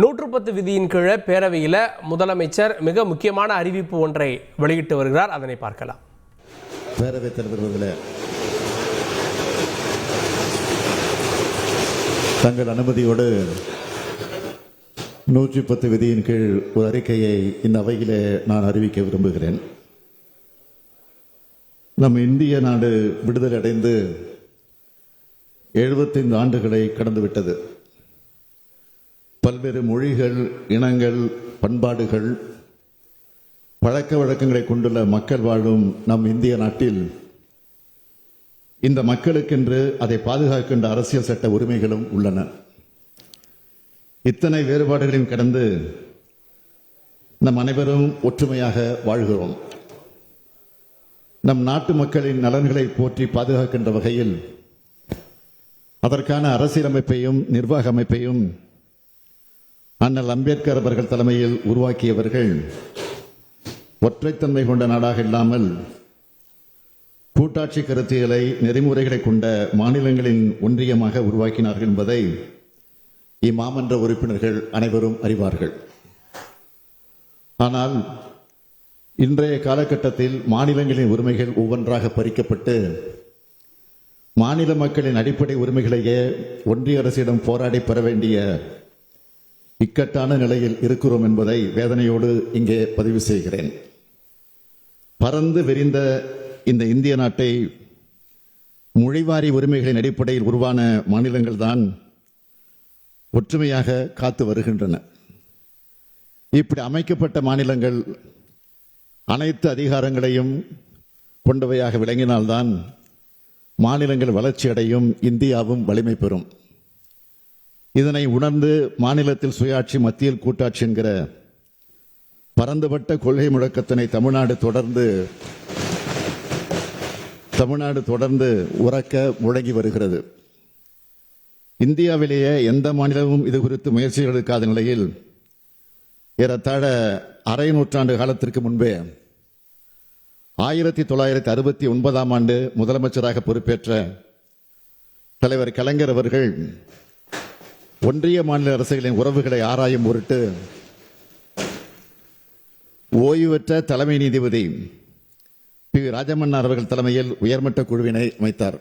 110 விதியின் கீழே பேரவையில் முதலமைச்சர் மிக முக்கியமான அறிவிப்பு ஒன்றை வெளியிட்டு வருகிறார். அதனை பார்க்கலாம். பேரவைத் தலைவர்களே, தங்கள் அனுமதியோடு 110 விதியின் கீழ் ஒரு அறிக்கையை இந்த அவையிலே நான் அறிவிக்க விரும்புகிறேன். நம் இந்திய நாடு விடுதலை அடைந்து 75 ஆண்டுகளை கடந்துவிட்டது. பல்வேறு மொழிகள், இனங்கள், பண்பாடுகள், பழக்க வழக்கங்களை கொண்டுள்ள மக்கள் வாழும் நம் இந்திய நாட்டில் இந்த மக்களுக்கென்று அதை பாதுகாக்கின்ற அரசியல் சட்ட உரிமைகளும் உள்ளன. இத்தனை வேறுபாடுகளையும் கடந்து நம் அனைவரும் ஒற்றுமையாக வாழ்கிறோம். நம் நாட்டு மக்களின் நலன்களை போற்றி பாதுகாக்கின்ற வகையில் அதற்கான அரசியலமைப்பையும் நிர்வாக அமைப்பையும் அண்ணல் அம்பேத்கர் அவர்கள் தலைமையில் உருவாக்கியவர்கள் ஒற்றைத்தன்மை கொண்ட நாடாக இல்லாமல் கூட்டாட்சி கருத்தியலை, நெறிமுறைகளை கொண்ட மாநிலங்களின் ஒன்றியமாக உருவாக்கினார்கள் என்பதை இம்மாமன்ற உறுப்பினர்கள் அனைவரும் அறிவார்கள். ஆனால் இன்றைய காலகட்டத்தில் மாநிலங்களின் உரிமைகள் ஒவ்வொன்றாக பறிக்கப்பட்டு மாநில மக்களின் அடிப்படை உரிமைகளையே ஒன்றிய அரசிடம் போராடி பெற வேண்டிய இக்கட்டான நிலையில் இருக்கிறோம் என்பதை வேதனையோடு இங்கே பதிவு செய்கிறேன். பரந்து விரிந்த இந்த இந்திய நாட்டை மொழிவாரி உரிமைகளின் அடிப்படையில் உருவான மாநிலங்கள் தான் ஒற்றுமையாக காத்து வருகின்றன. இப்படி அமைக்கப்பட்ட மாநிலங்கள் அனைத்து அதிகாரங்களையும் கொண்டவையாக விளங்கினால்தான் மாநிலங்கள் வளர்ச்சி அடையும், இந்தியாவும் வலிமை பெறும். இதனை உணர்ந்து மாநிலத்தில் சுயாட்சி, மத்தியில் கூட்டாட்சி என்கிற பரந்துபட்ட கொள்கை முழக்கத்தினை தமிழ்நாடு தொடர்ந்து உறக்க முழங்கி வருகிறது. இந்தியாவிலேயே எந்த மாநிலமும் இது குறித்து முயற்சிகள் எடுக்காத நிலையில் ஏறத்தாழ அரை நூற்றாண்டு காலத்திற்கு முன்பே 1969ஆம் ஆண்டு முதலமைச்சராக பொறுப்பேற்ற தலைவர் கலைஞர் அவர்கள் ஒன்றிய மாநில அரசுகளின் உறவுகளை ஆராயும் பொருட்டு ஓய்வு பெற்ற தலைமை நீதிபதி பி. ராஜமன்னார் அவர்கள் தலைமையில் உயர்மட்ட குழுவினை அமைத்தார்.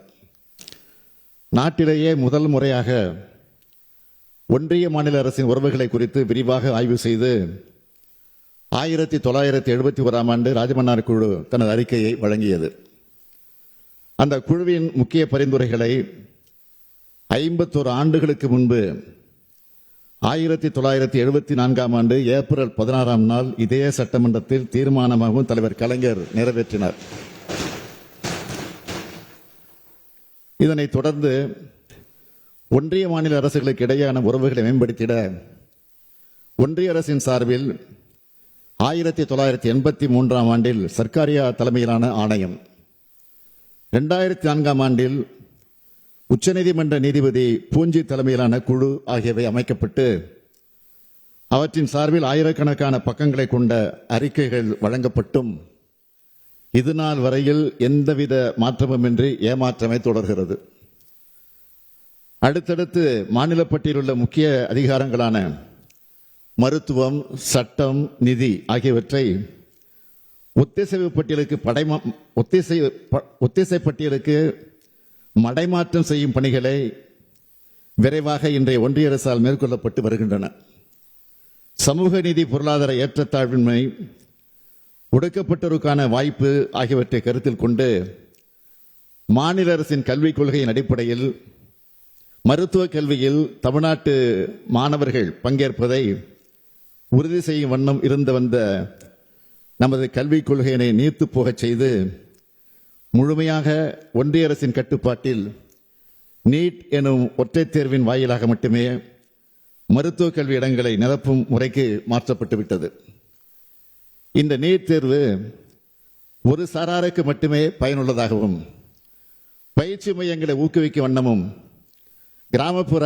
நாட்டிலேயே முதல் முறையாக ஒன்றிய மாநில அரசின் உறவுகளை குறித்து விரிவாக ஆய்வு செய்து 1971ஆம் ஆண்டு ராஜமன்னார் குழு தனது அறிக்கையை வழங்கியது. அந்த குழுவின் முக்கிய பரிந்துரைகளை 51 ஆண்டுகளுக்கு முன்பு 1974ஆம் ஆண்டு ஏப்ரல் 16ஆம் நாள் இதே சட்டமன்றத்தில் தீர்மானமாகவும் தலைவர் கலைஞர் நிறைவேற்றினார். இதனைத் தொடர்ந்து ஒன்றிய மாநில அரசுகளுக்கு இடையேயான உறவுகளை மேம்படுத்திட ஒன்றிய அரசின் சார்பில் 1983ஆம் ஆண்டில் சர்க்காரியா தலைமையிலான ஆணையம், 2004ஆம் ஆண்டில் உச்சநீதிமன்ற நீதிபதி பூஞ்சி தலைமையிலான குழு ஆகியவை அமைக்கப்பட்டு அவற்றின் சார்பில் ஆயிரக்கணக்கான பக்கங்களை கொண்ட அறிக்கைகள் வழங்கப்பட்டும் இதுநாள் வரையில் எந்தவித மாற்றமுமின்றி ஏமாற்றமே தொடர்கிறது. அடுத்தடுத்து மாநில பட்டியலில் உள்ள முக்கிய அதிகாரங்களான மருத்துவம், சட்டம், நிதி ஆகியவற்றை ஒத்திசை பட்டியலுக்கு மடைமாற்றம் செய்யும் பணிகளை விரைவாக இன்றைய ஒன்றிய அரசால் மேற்கொள்ளப்பட்டு வருகின்றன. சமூக நீதி, பொருளாதார ஏற்றத்தாழ்வின்மை, ஒடுக்கப்பட்டோருக்கான வாய்ப்பு ஆகியவற்றை கருத்தில் கொண்டு மாநில அரசின் கல்விக் கொள்கையின் அடிப்படையில் மருத்துவ கல்வியில் தமிழ்நாட்டு மாணவர்கள் பங்கேற்பதை உறுதி செய்யும் வண்ணம் இருந்து வந்த நமது கல்விக் கொள்கையினை நீர்த்து போகச் செய்து முழுமையாக ஒன்றிய அரசின் கட்டுப்பாட்டில் நீட் எனும் ஒற்றைத் தேர்வின் வாயிலாக மட்டுமே மருத்துவக் கல்வி இடங்களை நிரப்பும் முறைக்கு மாற்றப்பட்டுவிட்டது. இந்த நீட் தேர்வு ஒரு சாராருக்கு மட்டுமே பயனுள்ளதாகவும் பயிற்சி மையங்களை ஊக்குவிக்கும் வண்ணமும் கிராமப்புற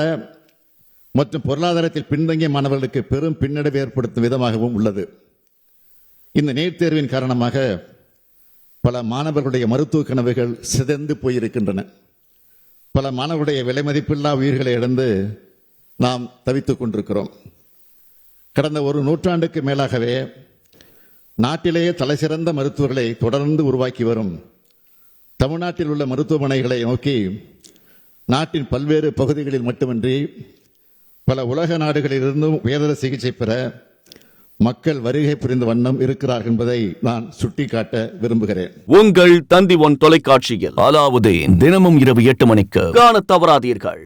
மற்றும் பொருளாதாரத்தில் பின்தங்கிய மாணவர்களுக்கு பெரும் பின்னடைவு ஏற்படுத்தும் விதமாகவும் உள்ளது. இந்த நீட் தேர்வின் காரணமாக பல மாணவர்களுடைய மருத்துவ கனவுகள் சிதைந்து போயிருக்கின்றன. பல மாணவர்களுடைய விலை மதிப்பில்லா உயிர்களை இழந்து நாம் தவித்துக் கொண்டிருக்கிறோம். கடந்த ஒரு நூற்றாண்டுக்கு மேலாகவே நாட்டிலேயே தலைசிறந்த மருத்துவர்களை தொடர்ந்து உருவாக்கி வரும் தமிழ்நாட்டில் உள்ள மருத்துவமனைகளை நோக்கி நாட்டின் பல்வேறு பகுதிகளில் மட்டுமின்றி பல உலக நாடுகளிலிருந்தும் உயர்தர சிகிச்சை பெற மக்கள் வருகை புரிந்த வண்ணம் இருக்கிறார்கள் என்பதை நான் சுட்டிக்காட்ட விரும்புகிறேன். உங்கள் தந்தி ஒன் தொலைக்காட்சியில் அலாவுதீன் தினமும் இரவு 8 மணிக்கு காணத் தவறாதீர்கள்.